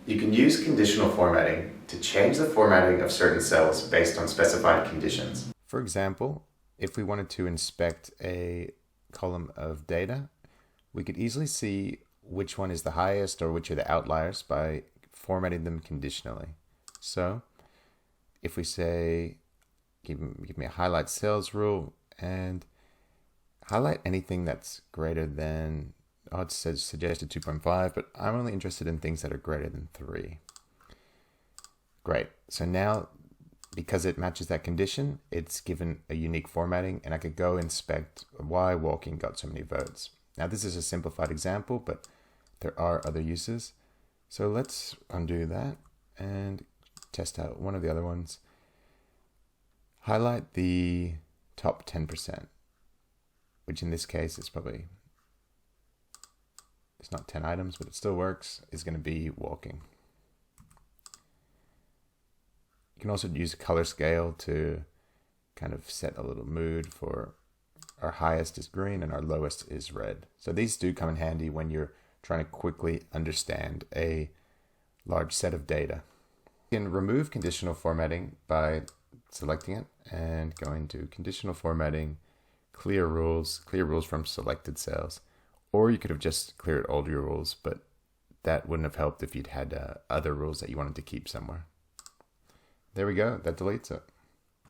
You can use conditional formatting to change the formatting of certain cells based on specified conditions. For example, if we wanted to inspect a column of data, we could easily see which one is the highest or which are the outliers by formatting them conditionally. So if we say, give me a highlight cells rule and highlight anything that's greater than, it says suggested 2.5, but I'm only interested in things that are greater than 3. Great. So now, because it matches that condition, it's given a unique formatting, and I could go inspect why walking got so many votes. Now, this is a simplified example, but there are other uses. So let's undo that and test out one of the other ones. Highlight the top 10%, which in this case is probably, it's not 10 items, but it still works, is going to be walking. You can also use a color scale to kind of set a little mood for our highest is green and our lowest is red. So these do come in handy when you're trying to quickly understand a large set of data. You can remove conditional formatting by selecting it and going to conditional formatting, clear rules from selected cells. Or you could have just cleared all your rules, but that wouldn't have helped if you'd had other rules that you wanted to keep somewhere. There we go, that deletes it.